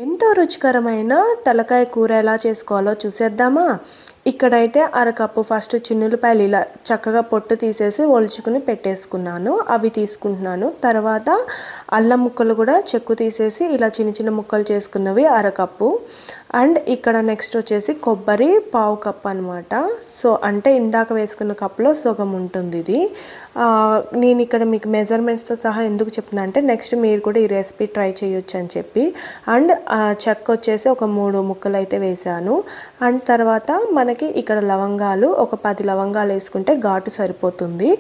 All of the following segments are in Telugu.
ఎంతో రుచికరమైన తలకాయ కూర ఎలా చేసుకోవాలో చూసేద్దామా? ఇక్కడైతే అరకప్పు ఫస్ట్ చిన్నులపాయలు ఇలా చక్కగా పొట్టు తీసేసి ఒలుచుకుని పెట్టేసుకున్నాను. అవి తీసుకుంటున్నాను. తర్వాత అల్లం ముక్కలు కూడా చెక్కు తీసేసి ఇలా చిన్న చిన్న ముక్కలు చేసుకున్నవి అరకప్పు. అండ్ ఇక్కడ నెక్స్ట్ వచ్చేసి కొబ్బరి పావు కప్పు అనమాట. సో అంటే ఇందాక వేసుకున్న కప్పులో సగం ఉంటుంది ఇది. నేను ఇక్కడ మీకు మెజర్మెంట్స్తో సహా ఎందుకు చెప్తున్నా అంటే నెక్స్ట్ మీరు కూడా ఈ రెసిపీ ట్రై చేయొచ్చు అని చెప్పి. అండ్ చెక్క వచ్చేసి ఒక 3 ముక్కలు అయితే వేసాను. అండ్ తర్వాత మనకి ఇక్కడ లవంగాలు ఒక 10 లవంగాలు వేసుకుంటే ఘాటు సరిపోతుంది.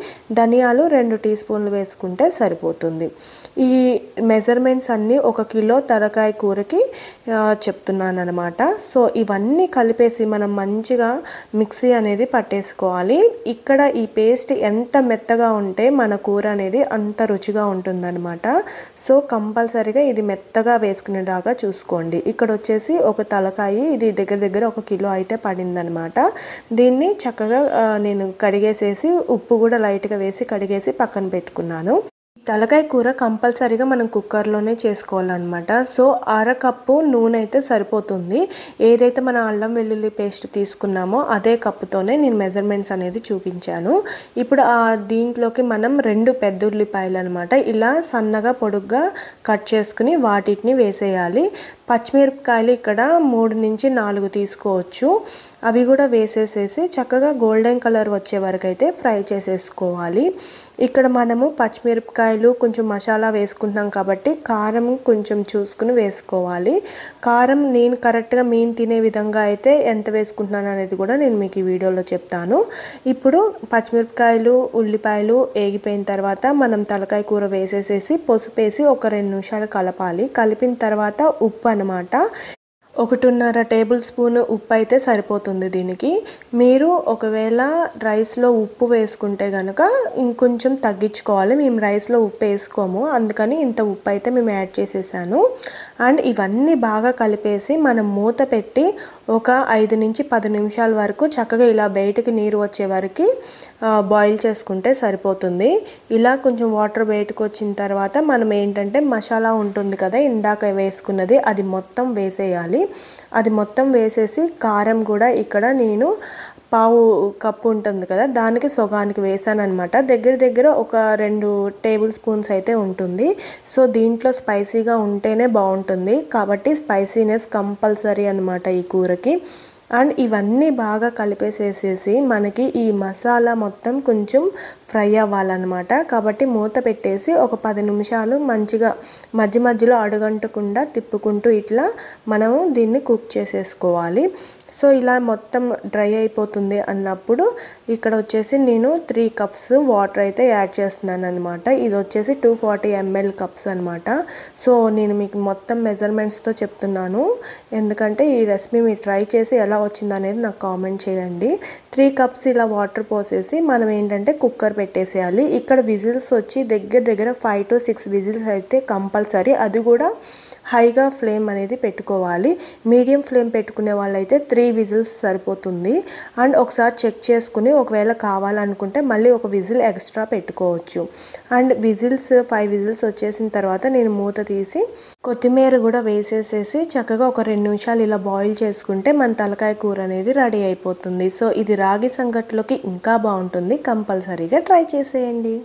ధనియాలు 2 టీ స్పూన్లు వేసుకుంటే సరిపోతుంది. ఈ మెజర్మెంట్స్ అన్నీ 1 కిలో తలకాయ కూరకి చెప్తున్నాను అనమాట. సో ఇవన్నీ కలిపేసి మనం మంచిగా మిక్సీ అనేది పట్టేసుకోవాలి. ఇక్కడ ఈ పేస్ట్ ఎంత మెత్తగా ఉంటే మన కూర అనేది అంత రుచిగా ఉంటుందన్నమాట. సో కంపల్సరీగా ఇది మెత్తగా వేసుకునేలాగా చూసుకోండి. ఇక్కడ వచ్చేసి ఒక తలకాయ ఇది దగ్గర 1 కిలో అయితే పడిందనమాట. దీన్ని చక్కగా నేను కడిగేసేసి ఉప్పు కూడా లైట్గా వేసి కడిగేసి పక్కన పెట్టుకున్నాను. తలకాయ కూర కంపల్సరీగా మనం కుక్కర్లోనే చేసుకోవాలన్నమాట. సో అరకప్పు నూనె అయితే సరిపోతుంది. ఏదైతే మన అల్లం వెల్లుల్లి పేస్ట్ తీసుకున్నామో అదే కప్పుతోనే నేను మెజర్మెంట్స్ అనేది చూపించాను. ఇప్పుడు దీంట్లోకి మనం 2 పెద్ద ఉల్లిపాయలు అనమాట ఇలా సన్నగా పొడుగ్గా కట్ చేసుకుని వాటిని వేసేయాలి. పచ్చిమిరపకాయలు ఇక్కడ 3 నుంచి 4 తీసుకోవచ్చు. అవి కూడా వేసేసేసి చక్కగా గోల్డెన్ కలర్ వచ్చే వరకు అయితే ఫ్రై చేసేసుకోవాలి. ఇక్కడ మనము పచ్చిమిరపకాయలు కొంచెం మసాలా వేసుకుంటున్నాం కాబట్టి కారం కొంచెం చూసుకుని వేసుకోవాలి. కారం నేను కరెక్ట్గా మేము తినే విధంగా అయితే ఎంత వేసుకుంటున్నాను అనేది కూడా నేను మీకు ఈ వీడియోలో చెప్తాను. ఇప్పుడు పచ్చిమిరపకాయలు ఉల్లిపాయలు వేగిపోయిన తర్వాత మనం తలకాయ కూర వేసేసేసి పసుపు వేసి ఒక 2 నిమిషాలు కలపాలి. కలిపిన తర్వాత ఉప్పు అనమాట. 1.5 టేబుల్ స్పూన్ ఉప్పు అయితే సరిపోతుంది దీనికి. మీరు ఒకవేళ రైస్లో ఉప్పు వేసుకుంటే కనుక ఇంకొంచెం తగ్గించుకోవాలి. మేము రైస్లో ఉప్పు వేసుకోము, అందుకని ఇంత ఉప్పు అయితే మేము యాడ్ చేసేసాను. అండ్ ఇవన్నీ బాగా కలిపేసి మనం మూత పెట్టి ఒక 5 నుంచి 10 నిమిషాల వరకు చక్కగా ఇలా బయటికి నీరు వచ్చే వరకు బాయిల్ చేసుకుంటే సరిపోతుంది. ఇలా కొంచెం వాటర్ బయటకు వచ్చిన తర్వాత మనం ఏంటంటే మసాలా ఉంటుంది కదా ఇందాక వేసుకున్నది అది మొత్తం వేసేయాలి. అది మొత్తం వేసేసి కారం కూడా ఇక్కడ నేను పావు కప్పు ఉంటుంది కదా దానికి సగానికి వేసాను అనమాట. దగ్గర ఒక 2 టేబుల్ స్పూన్స్ అయితే ఉంటుంది. సో దీంట్లో స్పైసీగా ఉంటేనే బాగుంటుంది కాబట్టి స్పైసీనెస్ కంపల్సరీ అనమాట ఈ కూరకి. అండ్ ఇవన్నీ బాగా కలిపేసేసేసి మనకి ఈ మసాలా మొత్తం కొంచెం ఫ్రై అవ్వాలన్నమాట. కాబట్టి మూత పెట్టేసి ఒక 10 నిమిషాలు మంచిగా మధ్యలో అడుగంటకుండా తిప్పుకుంటూ ఇట్లా మనము దీన్ని కుక్ చేసేసుకోవాలి. సో ఇలా మొత్తం డ్రై అయిపోతుంది అన్నప్పుడు ఇక్కడ వచ్చేసి నేను 3 కప్స్ వాటర్ అయితే యాడ్ చేస్తున్నాను అనమాట. ఇది వచ్చేసి 240 ml కప్స్ అనమాట. సో నేను మీకు మొత్తం మెజర్మెంట్స్తో చెప్తున్నాను ఎందుకంటే ఈ రెసిపీ మీరు ట్రై చేసి ఎలా వచ్చింది అనేది నాకు కామెంట్ చేయండి. 3 కప్స్ ఇలా వాటర్ పోసేసి మనం ఏంటంటే కుక్కర్ పెట్టేసేయాలి. ఇక్కడ విజిల్స్ వచ్చి దగ్గర 5 to 6 విజిల్స్ అయితే కంపల్సరీ. అది కూడా హైగా ఫ్లేమ్ అనేది పెట్టుకోవాలి. మీడియం ఫ్లేమ్ పెట్టుకునే వాళ్ళైతే 3 విజిల్స్ సరిపోతుంది. అండ్ ఒకసారి చెక్ చేసుకుని ఒకవేళ కావాలనుకుంటే మళ్ళీ ఒక విజిల్ ఎక్స్ట్రా పెట్టుకోవచ్చు. అండ్ 5 విజిల్స్ వచ్చేసిన తర్వాత నేను మూత తీసి కొత్తిమీర కూడా వేసేసేసి చక్కగా ఒక 2 నిమిషాలు ఇలా బాయిల్ చేసుకుంటే మన తలకాయ కూర అనేది రెడీ అయిపోతుంది. సో ఇది రాగి సంగట్లోకి ఇంకా బాగుంటుంది. కంపల్సరీగా ట్రై చేసేయండి.